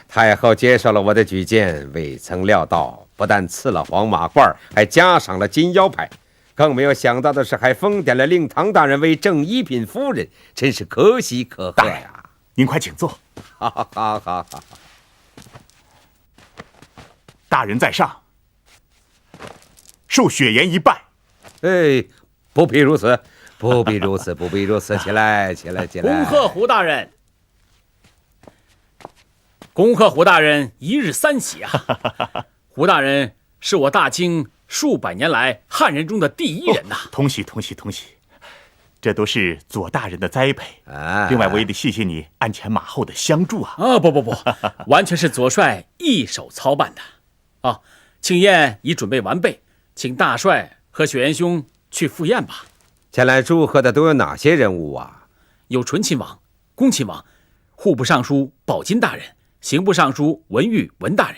太后接受了我的举荐，未曾料到不但赐了黄马褂，还加赏了金腰牌，更没有想到的是，还封点了令堂大人为正一品夫人，真是可喜可贺呀！您快请坐。好。大人在上，受雪颜一拜。哎，不必如此，不必如此，起来。恭贺胡大人，恭贺胡大人一日三喜啊！胡大人是我大清数百年来汉人中的第一人呐！同喜，这都是左大人的栽培。另外，我也得谢谢你鞍前马后的相助啊！不，完全是左帅一手操办的。庆宴已准备完备，请大帅和雪颜兄去赴宴吧。前来祝贺的都有哪些人物啊？有纯亲王、恭亲王、户部尚书宝金大人、刑部尚书文玉文大人，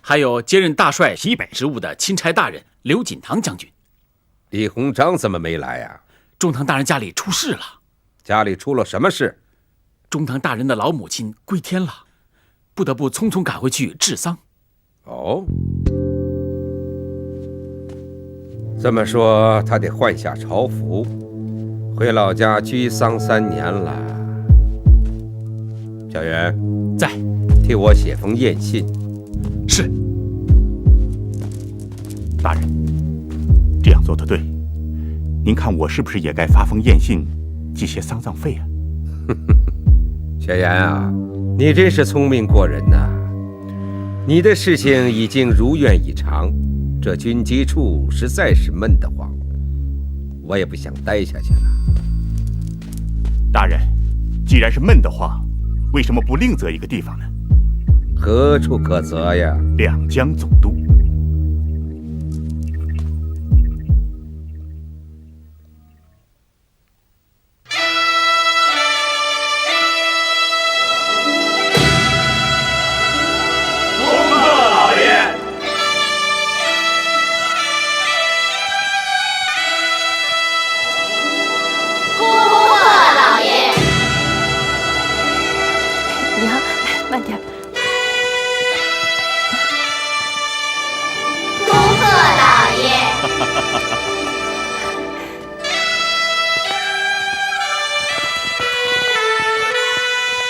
还有接任大帅西北职务的钦差大人刘锦堂将军。李鸿章怎么没来呀？中堂大人家里出事了。家里出了什么事？中堂大人的老母亲归天了，不得不匆匆赶回去治丧。哦，这么说，他得换下朝服，回老家居丧3年了。小袁在，替我写封唁信。是。大人，这样做的对。您看我是不是也该发封唁信，寄些丧葬费啊？雪颜啊，你真是聪明过人呐！你的事情已经如愿以偿，这军机处实在是闷得慌，我也不想待下去了。大人，既然是闷得慌，为什么不另择一个地方呢？何处可择呀？两江总督。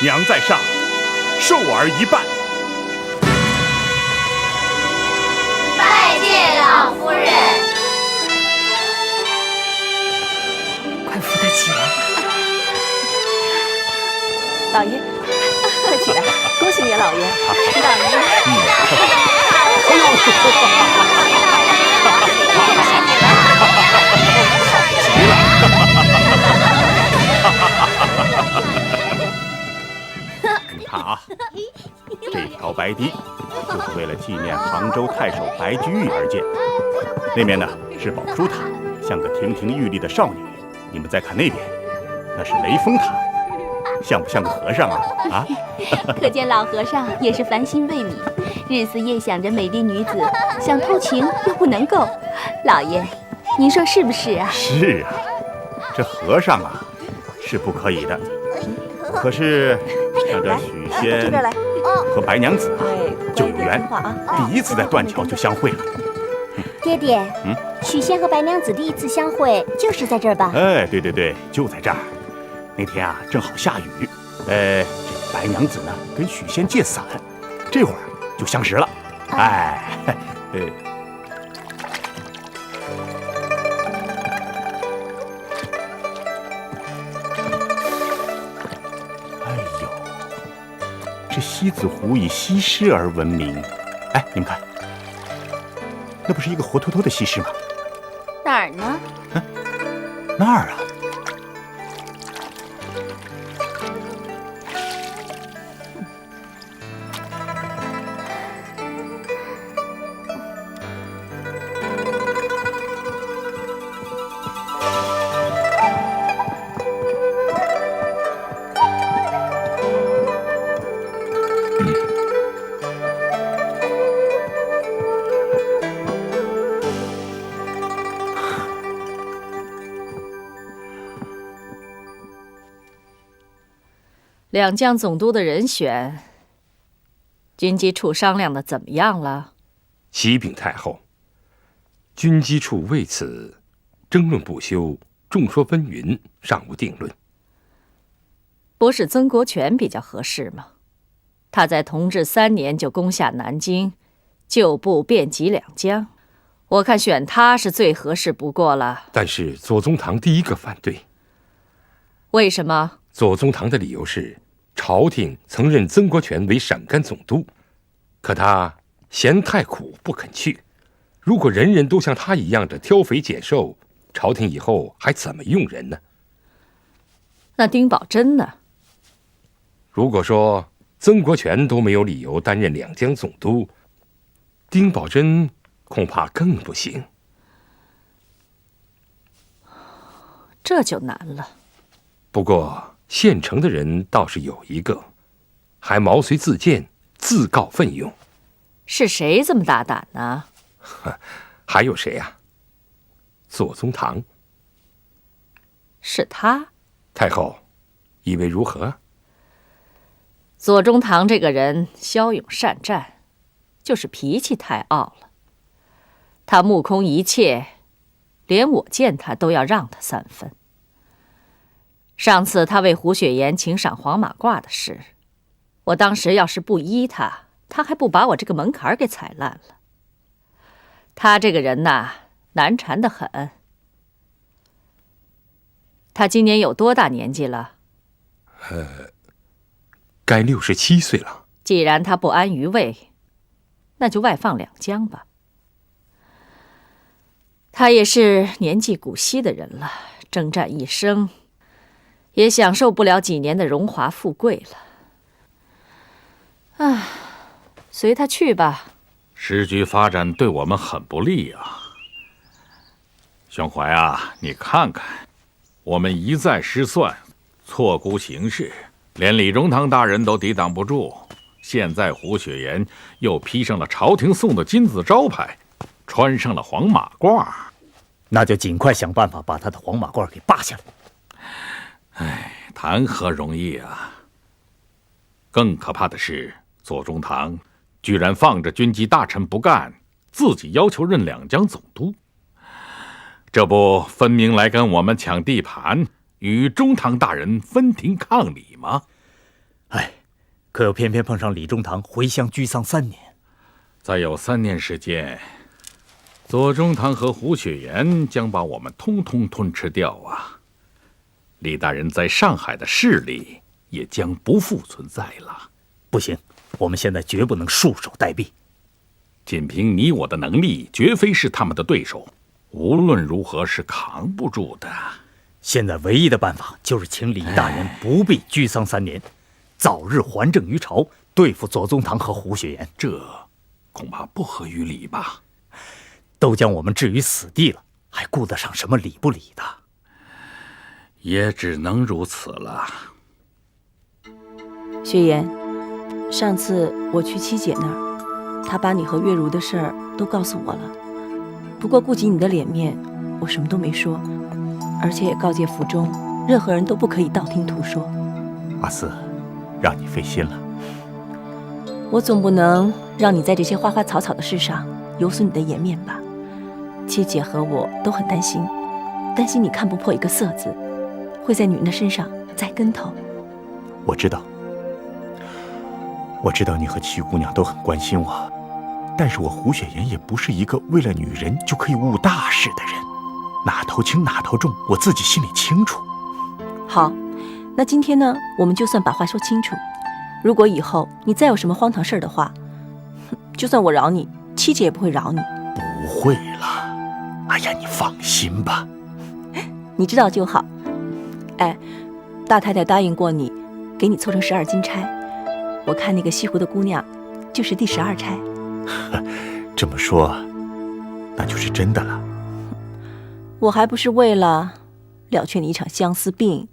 娘在上，受儿一拜。拜见老夫人。快扶他起来，老爷，快起来！恭喜你，老爷！老爷，你看啊，这条白堤就是为了纪念杭州太守白居易而建。那面呢是宝珠塔，像个亭亭玉立的少女。你们再看那边，那是雷峰塔，像不像个和尚啊？可见老和尚也是烦心未泯，日思夜想着美丽女子，想偷情又不能够。老爷，您说是不是啊？是啊，这和尚啊是不可以的。可是像这许仙和白娘子就有缘，第一次在断桥就相会了。爹爹，许仙和白娘子第一次相会就是在这儿吧？哎，对，就在这儿。那天啊，正好下雨，这白娘子呢跟许仙借伞，这会儿就相识了。哎，哎呦，这西子湖以西施而闻名。哎，你们看，那不是一个活脱脱的西施吗？哪儿呢？那儿啊。两江总督的人选，军机处商量的怎么样了？启禀太后，军机处为此争论不休，众说纷纭，尚无定论。不是曾国荃比较合适吗？他在同治3年就攻下南京，旧部遍及两江，我看选他是最合适不过了。但是左宗棠第一个反对。为什么？左宗棠的理由是，朝廷曾任曾国荃为陕甘总督，可他嫌太苦不肯去。如果人人都像他一样的挑肥拣瘦，朝廷以后还怎么用人呢？那丁宝桢呢？如果说曾国荃都没有理由担任两江总督，丁宝桢恐怕更不行。这就难了。不过县城的人倒是有一个，还毛遂自荐，自告奋勇。是谁这么大胆呢？还有谁啊？左宗棠。是他？太后，以为如何？左宗棠这个人骁勇善战，就是脾气太傲了。他目空一切，连我见他都要让他3分。上次他为胡雪岩请赏黄马褂的事，我当时要是不依他，他还不把我这个门槛给踩烂了。他这个人呐，难缠得很。他今年有多大年纪了？该67岁了。既然他不安于位，那就外放两江吧。他也是年纪古稀的人了，征战一生，也享受不了几年的荣华富贵了。随他去吧。时局发展对我们很不利啊。胸怀啊，你看看，我们一再失算，错估形势，连李中堂大人都抵挡不住，现在胡雪岩又披上了朝廷送的金字招牌，穿上了黄马褂，那就尽快想办法把他的黄马褂给扒下来。谈何容易啊！更可怕的是，左宗棠居然放着军机大臣不干，自己要求任两江总督，这不分明来跟我们抢地盘，与中堂大人分庭抗礼吗？可又偏偏碰上李中堂回乡居丧3年，再有3年时间，左宗棠和胡雪岩将把我们通通吞吃掉啊！李大人在上海的势力也将不复存在了。不行，我们现在绝不能束手待毙。仅凭你我的能力，绝非是他们的对手，无论如何是扛不住的。现在唯一的办法就是请李大人不必居丧3年，早日还政于朝，对付左宗棠和胡雪岩。这恐怕不合于理吧？都将我们置于死地了，还顾得上什么理不理的？也只能如此了。雪岩，上次我去七姐那儿，她把你和月如的事儿都告诉我了。不过顾及你的脸面，我什么都没说，而且也告诫府中任何人都不可以道听途说。阿四，让你费心了。我总不能让你在这些花花草草的事上有损你的颜面吧？七姐和我都很担心你看不破一个色字，会在女人的身上栽跟头。我知道你和七姑娘都很关心我，但是我胡雪岩也不是一个为了女人就可以误大事的人，哪头轻哪头重，我自己心里清楚。好，那今天呢，我们就算把话说清楚。如果以后你再有什么荒唐事儿的话，就算我饶你，七姐也不会饶你。不会了，哎呀，你放心吧。你知道就好。哎，大太太答应过你，给你凑成12金钗。我看那个西湖的姑娘，就是第12钗。这么说，那就是真的了。我还不是为了了却你一场相思病。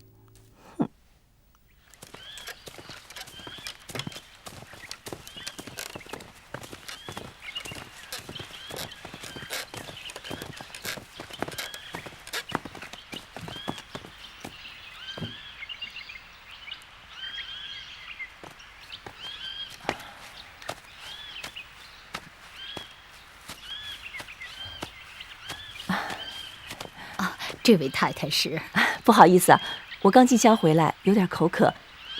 这位太太是？不好意思啊，我刚进乡回来，有点口渴，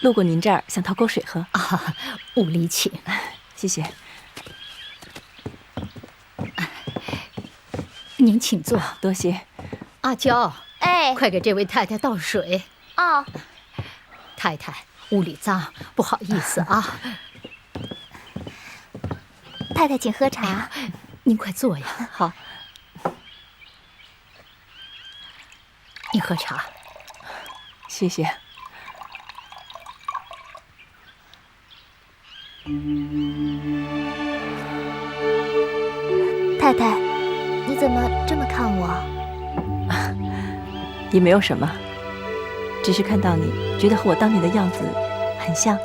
路过您这儿想讨口水喝。啊，无礼请，谢谢。您请坐，多谢。阿娇，哎，快给这位太太倒水。哦，太太，屋里脏，不好意思啊。太太请喝茶。您快坐呀。好。你喝茶。谢谢。太太，你怎么这么看我？也没有什么，只是看到你，觉得和我当年的样子很像。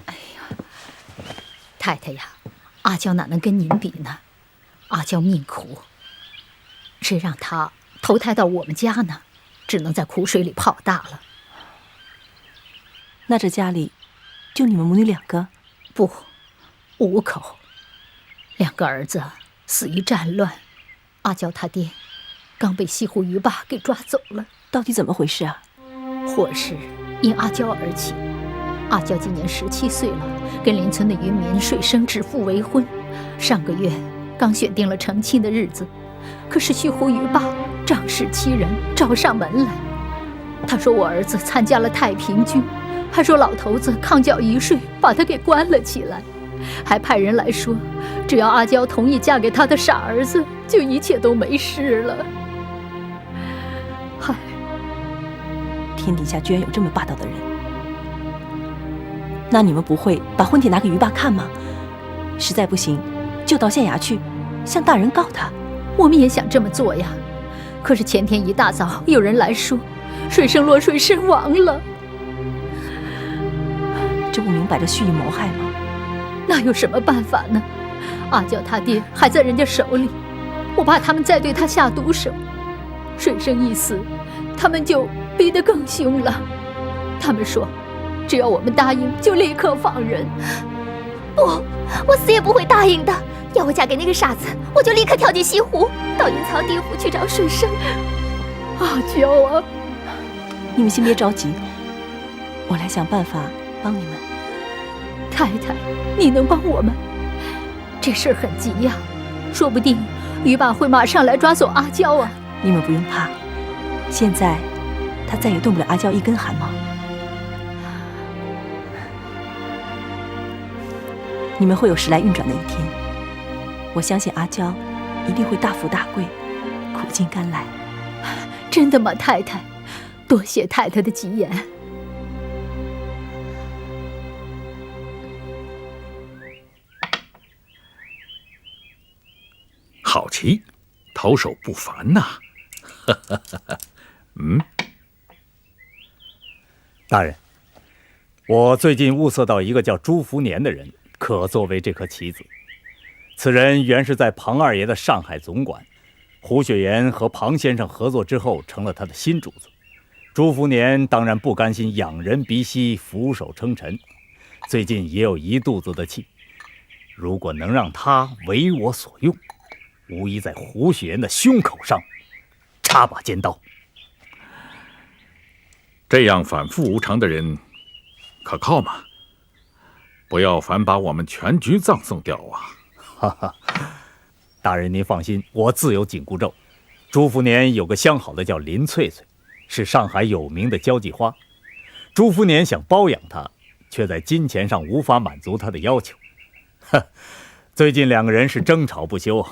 哎呀，太太呀，阿娇哪能跟您比呢？阿娇命苦，谁让她投胎到我们家呢？只能在苦水里泡大了。那这家里就你们母女2个？不，5口，2个儿子死于战乱，阿娇他爹刚被西湖渔霸给抓走了。到底怎么回事啊？祸事因阿娇而起。阿娇今年17岁了，跟邻村的渔民水生指腹为婚，上个月刚选定了成亲的日子，可是西湖渔霸仗势欺人，找上门来。他说我儿子参加了太平军，还说老头子抗缴遗税，把他给关了起来，还派人来说，只要阿娇同意嫁给他的傻儿子，就一切都没事了。嗨，天底下居然有这么霸道的人！那你们不会把婚帖拿给渔霸看吗？实在不行，就到县衙去，向大人告他。我们也想这么做呀，可是前天一大早有人来说，水生落水身亡了。这不明摆着蓄意谋害吗？那有什么办法呢？阿娇他爹还在人家手里，我怕他们再对他下毒手。水生一死，他们就逼得更凶了。他们说，只要我们答应，就立刻放人。不，我死也不会答应的。要我嫁给那个傻子，我就立刻跳进西湖，到阴曹地府去找水生。阿娇啊，你们先别着急，我来想办法帮你们。太太，你能帮我们？这事儿很急呀，说不定渔霸会马上来抓走阿娇啊。你们不用怕，现在他再也动不了阿娇一根汗毛。你们会有时来运转的一天，我相信阿娇一定会大富大贵，苦尽甘来。真的吗，太太？多谢太太的吉言。好棋，投手不凡呐！大人，我最近物色到一个叫朱福年的人，可作为这颗棋子。此人原是在庞二爷的上海总管，胡雪岩和庞先生合作之后，成了他的新主子。朱福年当然不甘心仰人鼻息，俯首称臣，最近也有一肚子的气。如果能让他为我所用，无疑在胡雪岩的胸口上插把尖刀。这样反复无常的人，可靠吗？不要反把我们全局葬送掉啊！哈哈，大人您放心，我自有紧箍咒。朱福年有个相好的叫林翠翠，是上海有名的交际花。朱福年想包养她，却在金钱上无法满足她的要求。最近2个人是争吵不休啊。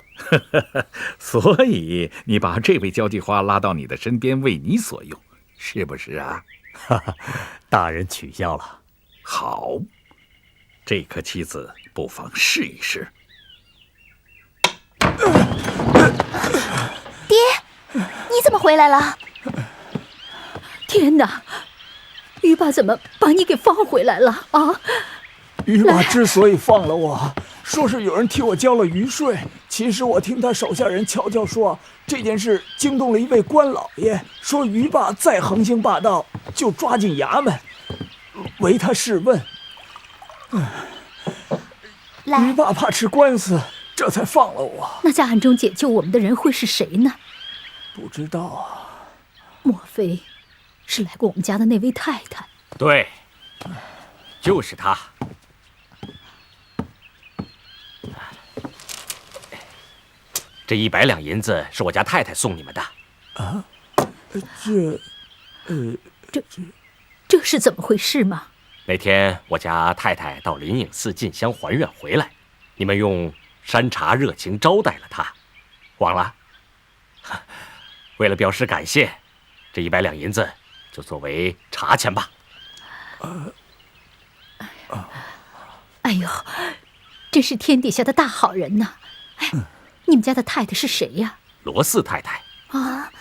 所以你把这位交际花拉到你的身边，为你所用，是不是啊？大人取笑了。好，这颗棋子不妨试一试。爹，你怎么回来了？天哪，渔霸怎么把你给放回来了啊？渔霸之所以放了我，说是有人替我交了渔税，其实我听他手下人悄悄说，这件事惊动了一位官老爷，说渔霸再横行霸道，就抓进衙门，为他试问。渔霸怕吃官司，这才放了我。那在暗中解救我们的人会是谁呢？不知道啊。莫非是来过我们家的那位太太？对，就是她。这100两银子是我家太太送你们的。啊？这是怎么回事吗？那天我家太太到灵隐寺进香还愿回来，你们用山茶热情招待了她，忘了？为了表示感谢，这100两银子就作为茶钱吧。哎呦，真是天底下的大好人呐！哎，你们家的太太是谁呀？罗四太太。啊，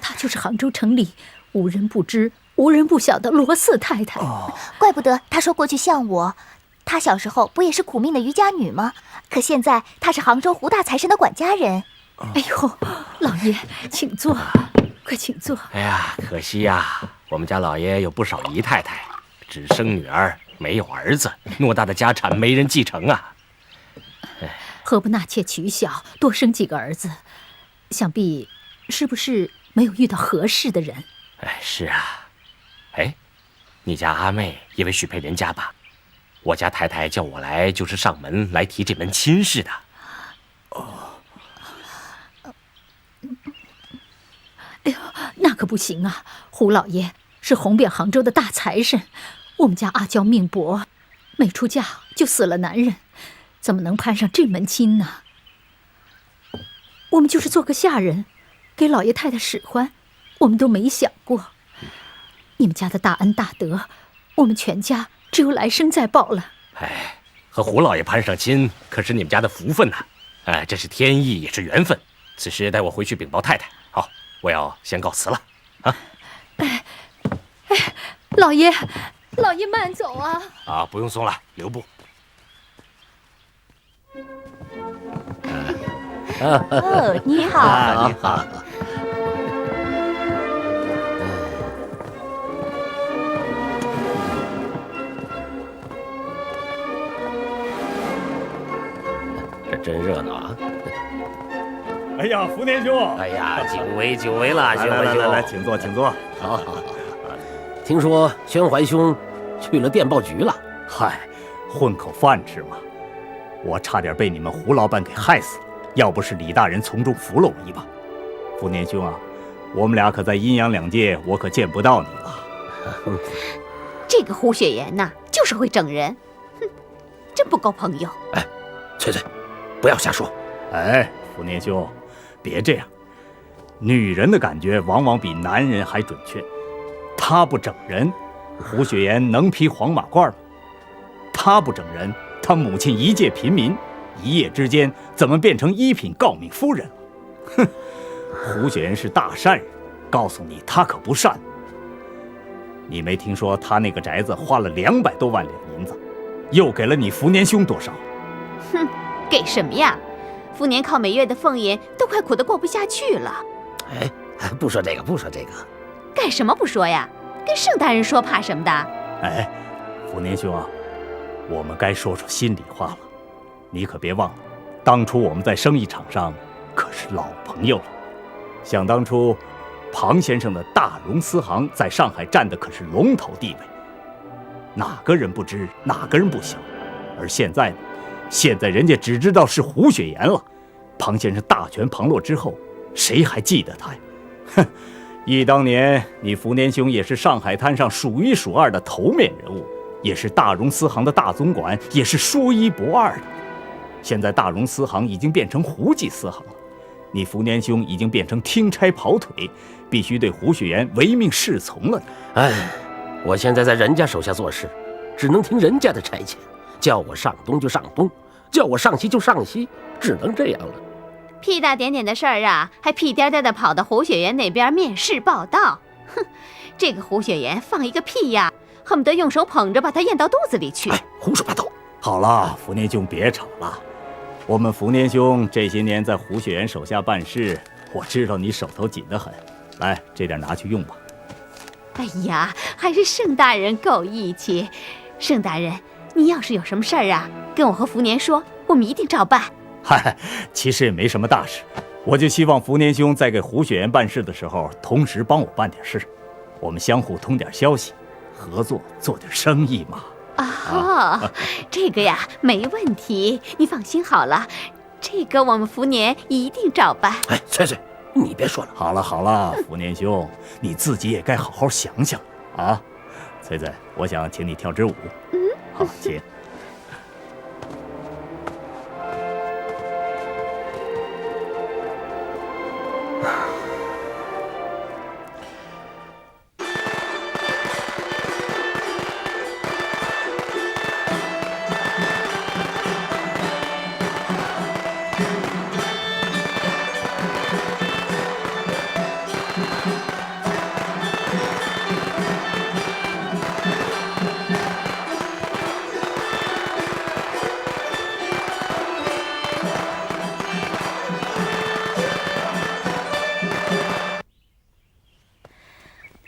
她就是杭州城里无人不知、无人不晓的罗四太太。怪不得她说过去像我。她小时候不也是苦命的渔家女吗？可现在她是杭州胡大财神的管家人。哎呦，老爷，请坐，快请坐。哎呀，可惜呀，我们家老爷有不少姨太太，只生女儿没有儿子，偌大的家产没人继承啊。何不纳妾娶小，多生几个儿子？想必是不是没有遇到合适的人？哎，是啊。哎，你家阿妹也为许配人家吧？我家太太叫我来，就是上门来提这门亲事的。哎呦，那可不行啊！胡老爷是红遍杭州的大财神，我们家阿娇命薄，没出嫁就死了男人，怎么能攀上这门亲呢？我们就是做个下人，给老爷太太使唤，我们都没想过。你们家的大恩大德，我们全家只有来生再报了。哎，和胡老爷攀上亲，可是你们家的福分呐！哎，这是天意，也是缘分。此时带我回去禀报太太。好，我要先告辞了。啊！哎，老爷慢走啊！啊，不用送了，留步。哦，你好。你好。这真热闹啊！哎呀，福年兄！哎呀，久违了，宣怀兄。来，请坐，请坐。好。听说宣怀兄去了电报局了。嗨，混口饭吃嘛。我差点被你们胡老板给害死，要不是李大人从中扶了我一把。福年兄啊，我们俩可在阴阳两界，我可见不到你了。这个胡雪岩呐，就是会整人，哼，真不够朋友。哎，翠翠，不要瞎说。哎，福年兄，别这样。女人的感觉往往比男人还准确。她不整人，胡雪岩能披黄马褂吗？她不整人，她母亲一介平民，一夜之间怎么变成一品诰命夫人了？哼，胡雪岩是大善人，告诉你，他可不善。你没听说他那个宅子花了200多万两银子，又给了你福年兄多少？哼，给什么呀？福年靠每月的俸银都快苦得过不下去了。哎，不说这个，干什么不说呀？跟盛大人说怕什么的？哎，福年兄啊，我们该说说心里话了。你可别忘了，当初我们在生意场上可是老朋友了。想当初，庞先生的大荣丝行在上海占的可是龙头地位，哪个人不知，哪个人不晓。而现在呢，现在人家只知道是胡雪岩了。庞先生大权旁落之后，谁还记得他呀？哼！忆当年，你福年兄也是上海滩上数一数二的头面人物，也是大荣丝行的大总管，也是说一不二的。现在大荣丝行已经变成胡记丝行了，你福年兄已经变成听差跑腿，必须对胡雪岩唯命是从了。哎，我现在在人家手下做事，只能听人家的差遣，叫我上东就上东，叫我上西就上西，只能这样了。屁大点点的事儿啊，还屁颠颠的跑到胡雪岩那边面试报道。哼，这个胡雪岩放一个屁呀，恨不得用手捧着把他咽到肚子里去。哎，胡说八道！好了，福年兄别吵了。我们福年兄这些年在胡雪岩手下办事，我知道你手头紧得很。来，这点拿去用吧。哎呀，还是盛大人够义气。盛大人，你要是有什么事儿啊，跟我和福年说，我们一定照办。嗨，其实也没什么大事，我就希望福年兄在给胡雪岩办事的时候，同时帮我办点事，我们相互通点消息，合作做点生意嘛。这个呀，没问题，你放心好了，这个我们福年一定照办。哎，翠翠，你别说了。好了好了，福年兄，你自己也该好好想想啊。翠翠，我想请你跳支舞。好，请。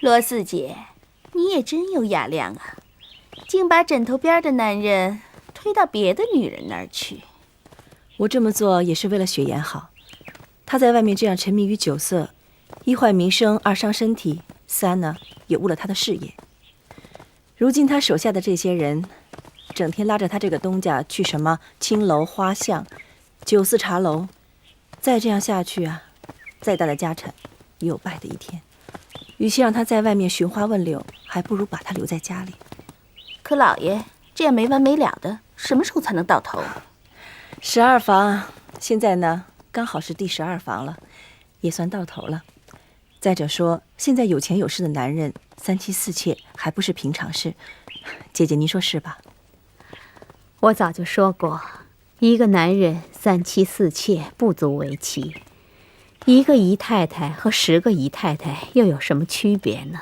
罗四姐，你也真有雅量啊，竟把枕头边的男人推到别的女人那儿去。我这么做也是为了雪岩好，他在外面这样沉迷于酒色，一坏名声，二伤身体，三呢也误了他的事业。如今他手下的这些人，整天拉着他这个东家去什么青楼花巷、酒肆茶楼，再这样下去啊，再大的家产也有败的一天。与其让他在外面寻花问柳，还不如把他留在家里。可老爷，这样没完没了的，什么时候才能到头？12房，现在呢，刚好是第12房了，也算到头了。再者说，现在有钱有势的男人3妻4妾还不是平常事，姐姐您说是吧？我早就说过，一个男人3妻4妾不足为奇。一个姨太太和10个姨太太又有什么区别呢？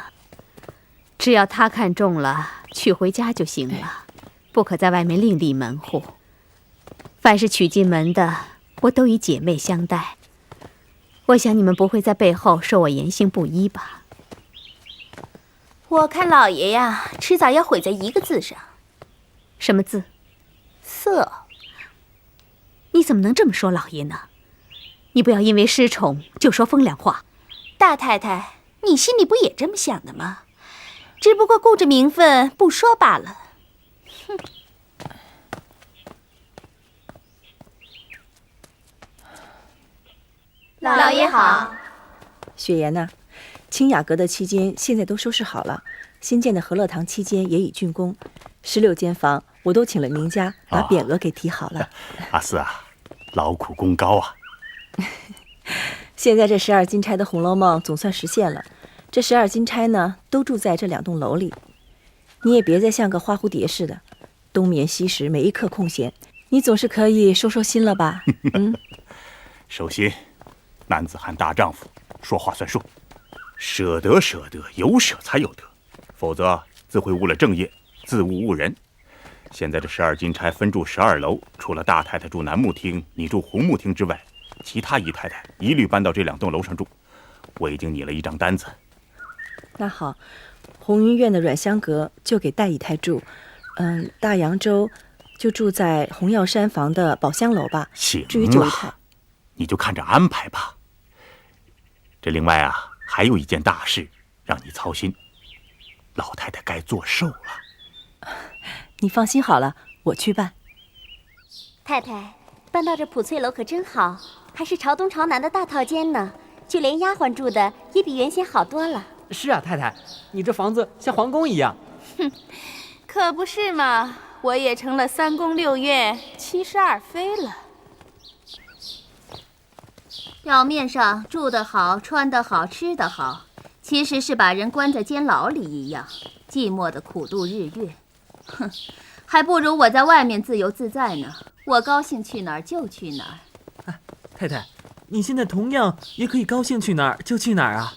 只要他看中了，娶回家就行了，不可在外面另立门户。凡是娶进门的，我都以姐妹相待。我想你们不会在背后说我言行不一吧？我看老爷呀，迟早要毁在一个字上。什么字？色。你怎么能这么说老爷呢？你不要因为失宠就说风凉话。大太太，你心里不也这么想的吗？只不过顾着名分不说罢了。哼。老爷好。雪岩呢？清雅阁的期间现在都收拾好了，新建的和乐堂期间也已竣工，16间房我都请了名家把匾额给题好了。阿四啊，劳苦功高啊。现在这12金钗的《红楼梦》总算实现了，这12金钗呢，都住在这2栋楼里。你也别再像个花蝴蝶似的，东眠西食，每一刻空闲，你总是可以收收心了吧？收心，男子汉大丈夫，说话算数，舍得舍得，有舍才有得，否则自会误了正业，自误误人。现在这12金钗分住12楼，除了大太太住南幕厅，你住红幕厅之外，其他姨太太一律搬到这2栋楼上住。我已经拟了一张单子。那好，红云院的阮香阁就给戴姨太住，大扬州就住在红药山房的宝香楼吧。行至于九姨太，你就看着安排吧。这另外啊，还有一件大事让你操心，老太太该做寿了。你放心好了，我去办。太太，搬到这普翠楼可真好，还是朝东朝南的大套间呢，就连丫鬟住的也比原先好多了。是啊，太太，你这房子像皇宫一样。哼，可不是嘛，我也成了3宫6院72妃了。表面上住得好，穿得好，吃得好，其实是把人关在监牢里一样，寂寞的苦度日月。哼，还不如我在外面自由自在呢，我高兴去哪儿就去哪儿。太太，你现在同样也可以高兴去哪儿就去哪儿啊。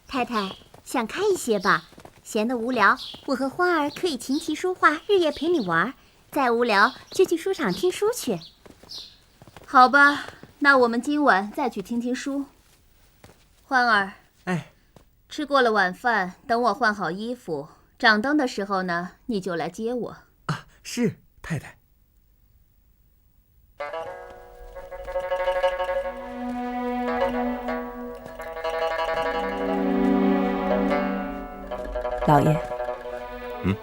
太太，想开一些吧，闲得无聊，我和花儿可以琴棋书画，日夜陪你玩，再无聊就去书场听书去。好吧，那我们今晚再去听听书。欢儿，吃过了晚饭，等我换好衣服，掌灯的时候呢，你就来接我。是，太太。老爷。嗯。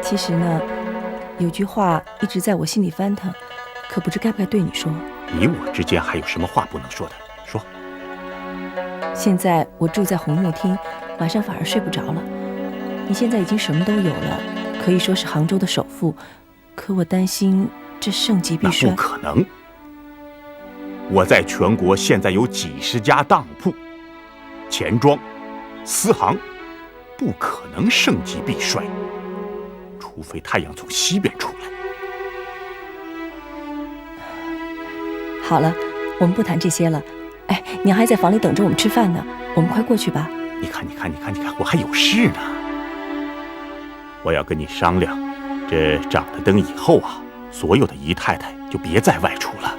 其实呢，有句话一直在我心里翻腾，可不知该不该对你说。你我之间还有什么话不能说的？说。现在我住在红木厅，晚上反而睡不着了。你现在已经什么都有了，可以说是杭州的首富，可我担心这盛极必衰。那不可能。我在全国现在有几十家当铺、钱庄、私行，不可能盛极必衰，除非太阳从西边出来。好了，我们不谈这些了。哎，娘还在房里等着我们吃饭呢，我们快过去吧。你看，我还有事呢。我要跟你商量，这掌了灯以后啊，所有的姨太太就别再外出了。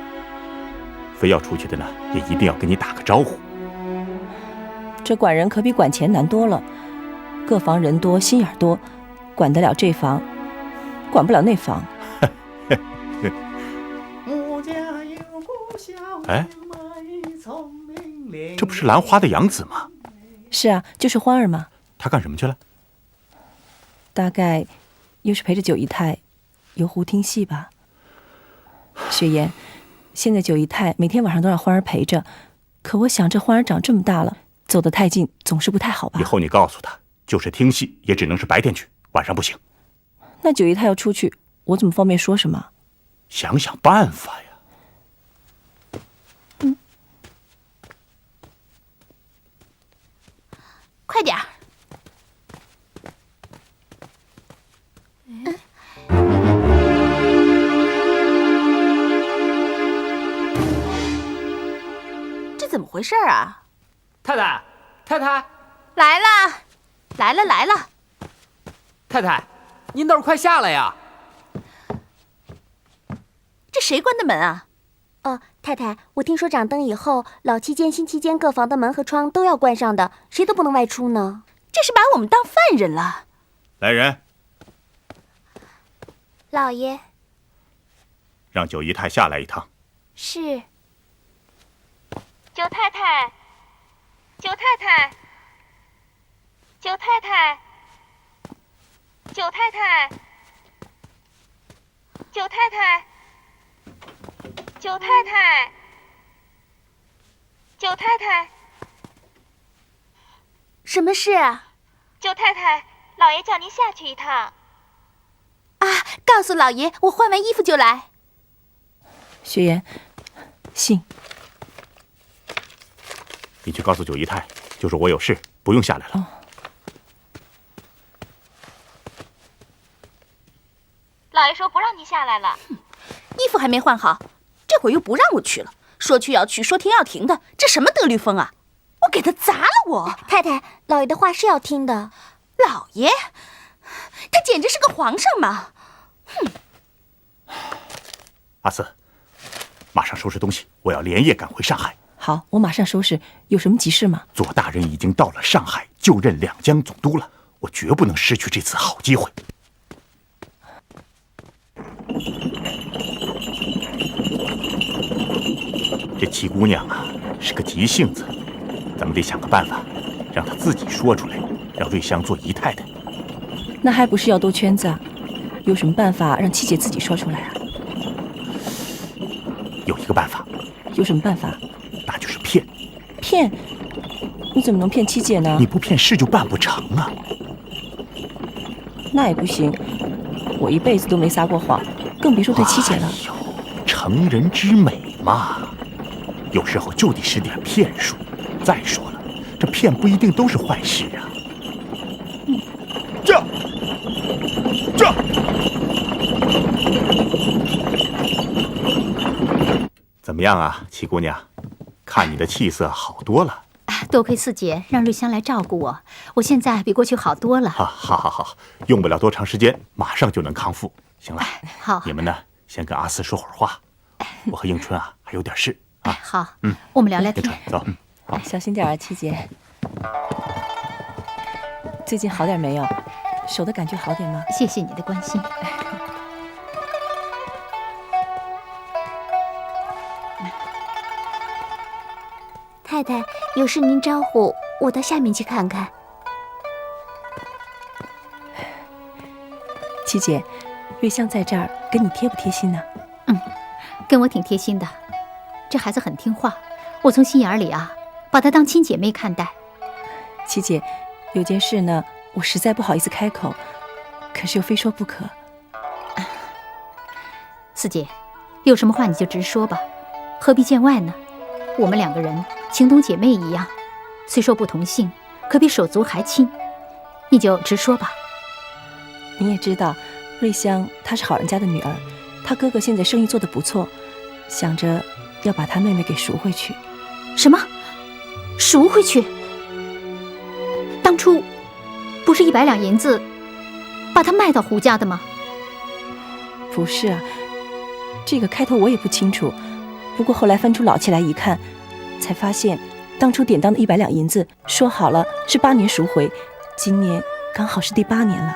非要出去的呢，也一定要跟你打个招呼。这管人可比管钱难多了，各房人多，心眼多，管得了这房，管不了那房。哎，这不是兰花的养子吗？是啊，就是欢儿嘛。他干什么去了？大概又是陪着九姨太游湖听戏吧。雪妍，现在九姨太每天晚上都让欢儿陪着，可我想这欢儿长这么大了，走得太近总是不太好吧。以后你告诉他，就是听戏也只能是白天去，晚上不行。那九姨太要出去，我怎么方便说什么？想想办法呀。快点儿！这怎么回事啊？太太，太太，来了，来了，来了！太太，您倒是快下来呀！这谁关的门啊？太太，我听说掌灯以后，老期间、新期间各房的门和窗都要关上的，谁都不能外出呢。这是把我们当犯人了。来人，老爷。让九姨太下来一趟。是。九太太，九太太，九太太，九太太，九太太。九太太，九太太，什么事啊？九太太，老爷叫您下去一趟。啊，告诉老爷，我换完衣服就来。雪妍，信。你去告诉九姨太，就说我有事，不用下来了。老爷说不让您下来了。衣服还没换好。这会儿又不让我去了，说去要去，说停要停的，这什么德律风啊！我给他砸了我！太太，老爷的话是要听的。老爷，他简直是个皇上嘛！哼！阿四，马上收拾东西，我要连夜赶回上海。好，我马上收拾。有什么急事吗？左大人已经到了上海，就任两江总督了，我绝不能失去这次好机会。这七姑娘啊，是个急性子，咱们得想个办法，让她自己说出来，让瑞香做姨太太。那还不是要兜圈子啊？有什么办法让七姐自己说出来啊？有一个办法。有什么办法？那就是骗。骗？你怎么能骗七姐呢？你不骗事就办不成啊。那也不行，我一辈子都没撒过谎，更别说对七姐了。哎呦，成人之美嘛。有时候就得使点骗术。再说了，这骗不一定都是坏事啊。这，怎么样啊，七姑娘？看你的气色好多了。多亏四姐让瑞香来照顾我，我现在比过去好多了。好，用不了多长时间，马上就能康复。行了，好，你们呢，先跟阿四说会儿话。我和应春啊，还有点事。好，我们聊聊天。走，好，小心点啊，七姐。最近好点没有？手的感觉好点吗？谢谢你的关心。太太，有事您招呼，我到下面去看看。七姐，瑞香在这儿跟你贴不贴心呢？跟我挺贴心的，这孩子很听话，我从心眼里啊，把她当亲姐妹看待。七姐，有件事呢，我实在不好意思开口，可是又非说不可。四姐，有什么话你就直说吧，何必见外呢？我们2个人情同姐妹一样，虽说不同姓，可比手足还亲，你就直说吧。你也知道，瑞香她是好人家的女儿，她哥哥现在生意做得不错，想着要把她妹妹给赎回去。什么？赎回去？当初不是100两银子把她卖到胡家的吗？不是啊，这个开头我也不清楚，不过后来翻出老契来一看，才发现当初典当的100两银子说好了是8年赎回，今年刚好是第8年了。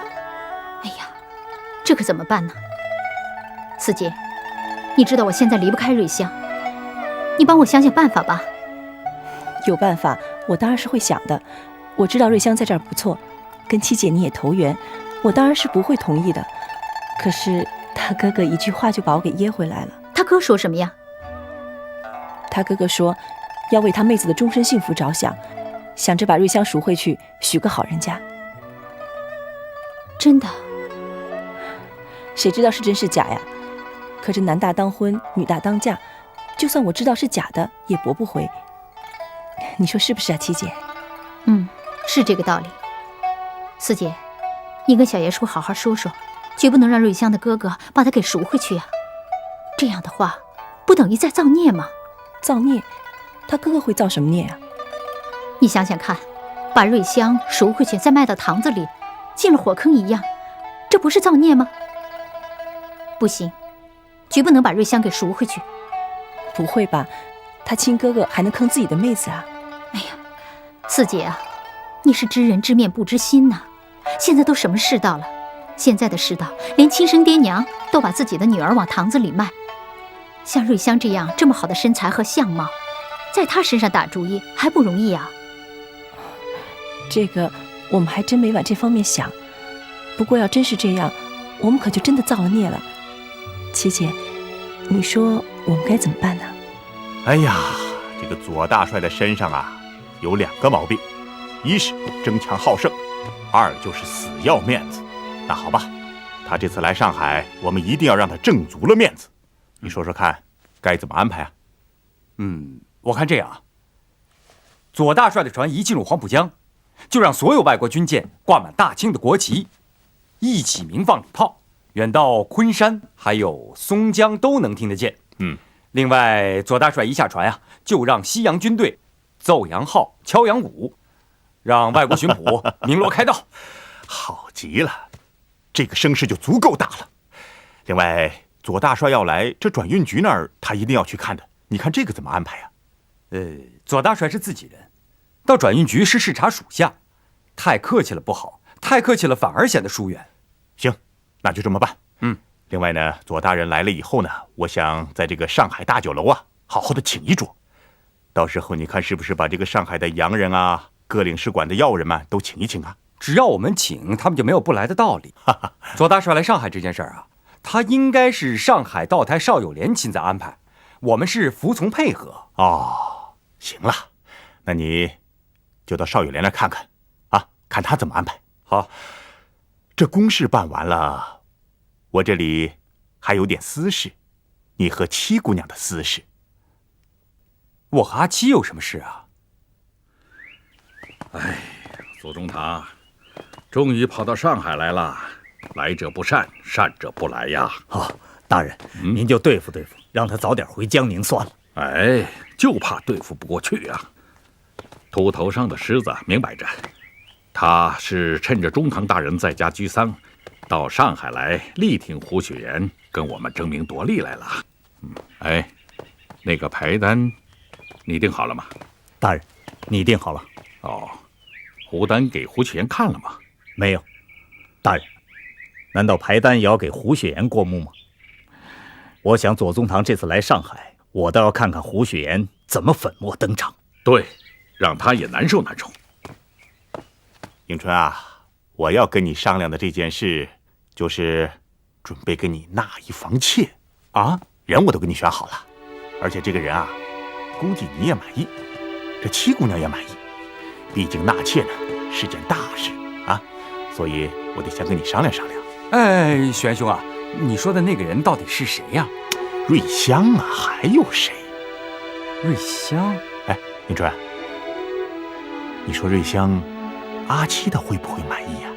哎呀，这可怎么办呢？四姐，你知道我现在离不开瑞香，你帮我想想办法吧。有办法，我当然是会想的。我知道瑞香在这儿不错，跟七姐你也投缘，我当然是不会同意的。可是他哥哥一句话就把我给噎回来了。他哥说什么呀？他哥哥说要为他妹子的终身幸福着想，想着把瑞香赎回去，许个好人家。真的？谁知道是真是假呀？可这男大当婚，女大当嫁，就算我知道是假的，也驳不回。你说是不是啊，七姐？是这个道理。四姐，你跟小爷叔好好说说，绝不能让瑞香的哥哥把她给赎回去啊！这样的话，不等于在造孽吗？造孽？他哥哥会造什么孽啊？你想想看，把瑞香赎回去，再卖到堂子里，进了火坑一样，这不是造孽吗？不行，绝不能把瑞香给赎回去。不会吧？他亲哥哥还能坑自己的妹子啊？哎呀，四姐啊，你是知人知面不知心呐！现在都什么世道了？现在的世道，连亲生爹娘都把自己的女儿往堂子里卖。像瑞香这样这么好的身材和相貌，在她身上打主意还不容易啊。这个我们还真没往这方面想。不过要真是这样，我们可就真的造了孽了。七姐，你说我们该怎么办呢？哎呀，这个左大帅的身上啊，有2个毛病，一是争强好胜，2就是死要面子。那好吧，他这次来上海，我们一定要让他挣足了面子。你说说看，该怎么安排啊？我看这样啊，左大帅的船一进入黄浦江，就让所有外国军舰挂满大清的国旗，一起鸣放礼炮，远到昆山还有松江都能听得见。另外，左大帅一下船啊，就让西洋军队奏洋号、敲洋鼓，让外国巡捕鸣锣开道。好极了，这个声势就足够大了。另外，左大帅要来，这转运局那儿他一定要去看的。你看这个怎么安排啊？左大帅是自己人，到转运局是视察属下，太客气了不好，太客气了反而显得疏远。行，那就这么办。另外呢，左大人来了以后呢，我想在这个上海大酒楼啊，好好的请一桌。到时候你看是不是把这个上海的洋人啊、各领事馆的要人们都请一请啊？只要我们请，他们就没有不来的道理。左大帅来上海这件事儿啊，他应该是上海道台邵友莲亲自安排，我们是服从配合。行了，那你就到邵友莲来看看啊，看他怎么安排。好，这公事办完了，我这里还有点私事，你和七姑娘的私事。我和阿七有什么事啊？左宗棠，终于跑到上海来了，来者不善，善者不来呀。大人，您就对付对付，让他早点回江宁算了。就怕对付不过去啊。秃头上的狮子明摆着，他是趁着中堂大人在家居丧，到上海来力挺胡雪岩，跟我们争名夺利来了。那个牌单你定好了吗？大人，你定好了。胡单给胡雪岩看了吗？没有。大人，难道牌单也要给胡雪岩过目吗？我想左宗棠这次来上海，我倒要看看胡雪岩怎么粉墨登场。对，让他也难受难受。迎春啊，我要跟你商量的这件事，就是准备跟你纳一房妾啊，人我都给你选好了，而且这个人啊，估计你也满意，这七姑娘也满意。毕竟纳妾呢是件大事啊，所以我得先跟你商量商量。哎，玄兄啊，你说的那个人到底是谁呀？瑞香啊，还有谁？瑞香？哎，迎春，你说瑞香，阿七他会不会满意呀？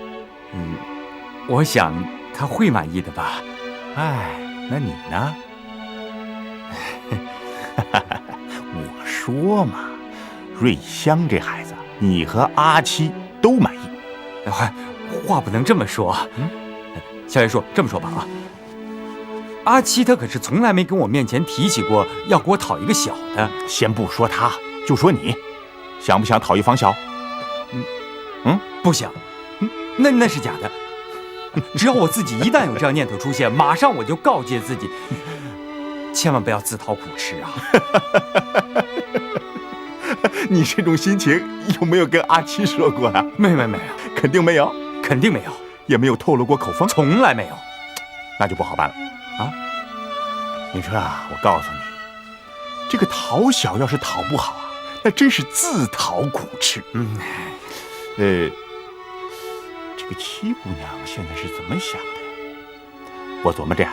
我想他会满意的吧。哎，那你呢？我说嘛，瑞香这孩子，你和阿七都满意。话不能这么说。萧爷叔，这么说吧啊，阿七他可是从来没跟我面前提起过要给我讨一个小的。先不说他，就说你，想不想讨一房小？不想。那是假的。只要我自己一旦有这样念头出现，马上我就告诫自己，千万不要自讨苦吃啊！你这种心情有没有跟阿七说过啊？没有，肯定没有，肯定没有，也没有透露过口风，从来没有。那就不好办了啊！迎春啊，我告诉你，这个讨小要是讨不好啊，那真是自讨苦吃。这个七姑娘现在是怎么想的？我琢磨着呀，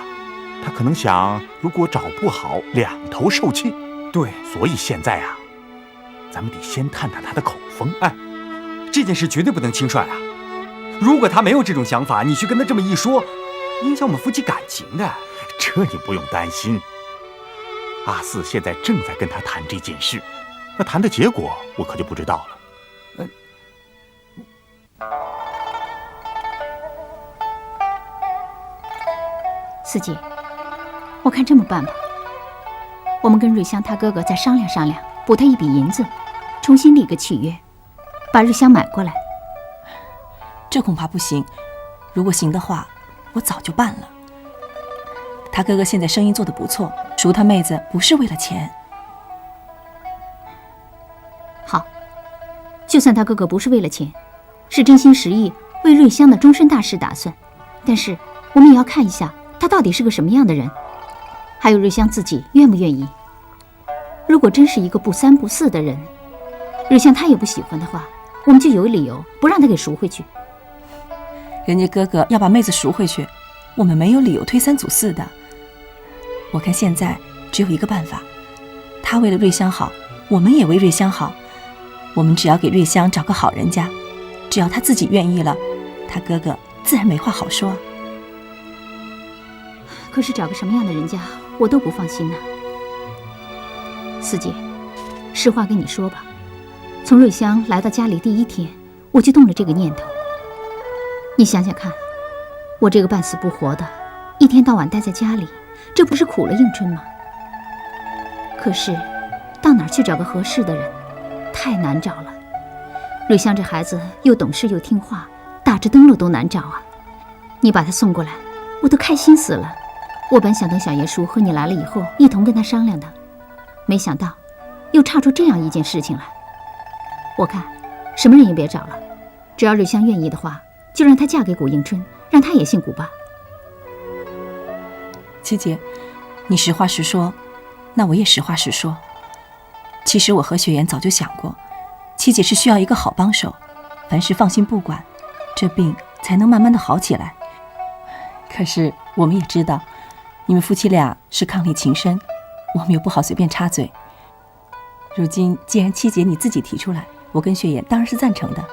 她可能想，如果找不好，两头受气。对，所以现在啊，咱们得先探探她的口风。哎，这件事绝对不能轻率啊！如果她没有这种想法，你去跟她这么一说，影响我们夫妻感情的。这你不用担心，阿四现在正在跟她谈这件事，那谈的结果我可就不知道了。四姐，我看这么办吧，我们跟瑞香他哥哥再商量商量，补他一笔银子，重新立个契约，把瑞香买过来。这恐怕不行，如果行的话，我早就办了。他哥哥现在生意做得不错，赎他妹子不是为了钱。好，就算他哥哥不是为了钱，是真心实意为瑞香的终身大事打算，但是我们也要看一下他到底是个什么样的人，还有瑞香自己愿不愿意。如果真是一个不三不四的人，瑞香他也不喜欢的话，我们就有理由不让他给赎回去。人家哥哥要把妹子赎回去，我们没有理由推三阻四的。我看现在只有一个办法，他为了瑞香好，我们也为瑞香好。我们只要给瑞香找个好人家，只要他自己愿意了，他哥哥自然没话好说。可是找个什么样的人家，我都不放心呐。四姐，实话跟你说吧，从瑞香来到家里第一天，我就动了这个念头。你想想看，我这个半死不活的，一天到晚待在家里，这不是苦了应春吗？可是到哪儿去找个合适的人，太难找了。瑞香这孩子又懂事又听话，打着灯笼都难找啊。你把他送过来，我都开心死了。我本想等小爷叔和你来了以后一同跟他商量的，没想到又岔出这样一件事情来。我看什么人也别找了，只要瑞香愿意的话，就让她嫁给古迎春，让她也姓古吧。七姐，你实话实说，那我也实话实说。其实我和雪妍早就想过，七姐是需要一个好帮手，凡事放心不管，这病才能慢慢的好起来。可是我们也知道，你们夫妻俩是伉俪情深，我们又不好随便插嘴。如今既然七姐你自己提出来，我跟雪妍当然是赞成的。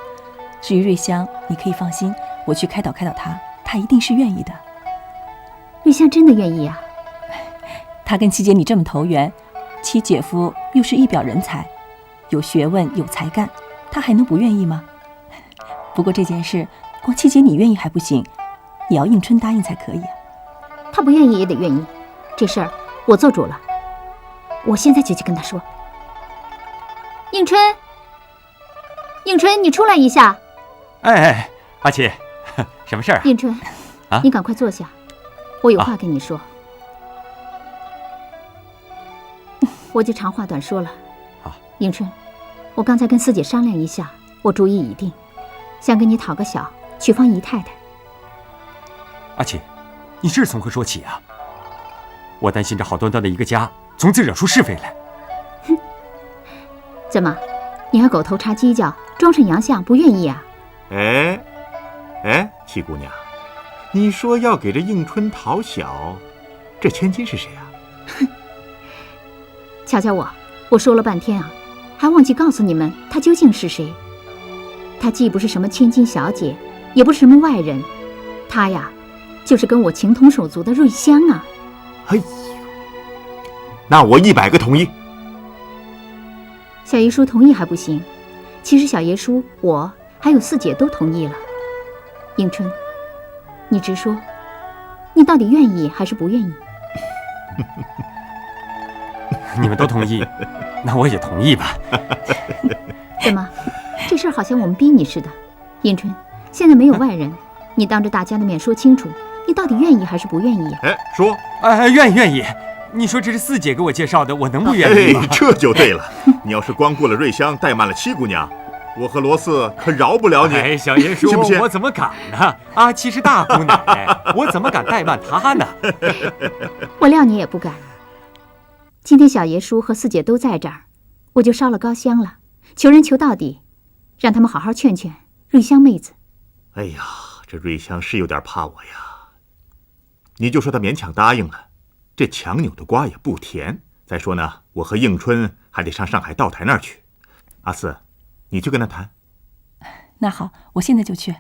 至于瑞香，你可以放心，我去开导开导她，她一定是愿意的。瑞香真的愿意啊？她跟七姐你这么投缘，七姐夫又是一表人才，有学问有才干，她还能不愿意吗？不过这件事光七姐你愿意还不行，也要应春答应才可以啊。她不愿意也得愿意，这事儿我做主了，我现在就去跟她说。应春，应春，你出来一下。哎，阿七，什么事儿啊？应春，你赶快坐下，我有话跟你说。我就长话短说了。迎春，我刚才跟四姐商量一下，我主意已定，想跟你讨个小，娶方姨太太。阿琴，你这是从何说起啊？我担心这好端端的一个家，从此惹出是非来。哼，怎么，你还狗头插犄角，装成洋相，不愿意啊？哎，七姑娘，你说要给这应春讨小，这千金是谁啊？哼，瞧瞧我说了半天啊，还忘记告诉你们她究竟是谁。她既不是什么千金小姐，也不是什么外人，她呀，就是跟我情同手足的瑞香啊。哎呦，那我100个同意。小爷叔同意还不行，其实小爷叔我还有四姐都同意了。迎春，你直说，你到底愿意还是不愿意？你们都同意，那我也同意吧。怎么，这事儿好像我们逼你似的？迎春，现在没有外人，你当着大家的面说清楚，你到底愿意还是不愿意呀？说，愿意。你说这是四姐给我介绍的，我能不愿意吗？这就对了。你要是光顾了瑞香，怠慢了七姑娘，我和罗四可饶不了你。小爷叔，信不信？我怎么敢呢？阿七是大姑奶奶，我怎么敢怠慢她呢？我料你也不敢。今天小爷叔和四姐都在这儿，我就烧了高香了，求人求到底，让他们好好劝劝瑞香妹子。哎呀，这瑞香是有点怕我呀。你就说她勉强答应了，这强扭的瓜也不甜。再说呢，我和应春还得上上海道台那儿去。阿四，你去跟她谈。那好，我现在就去。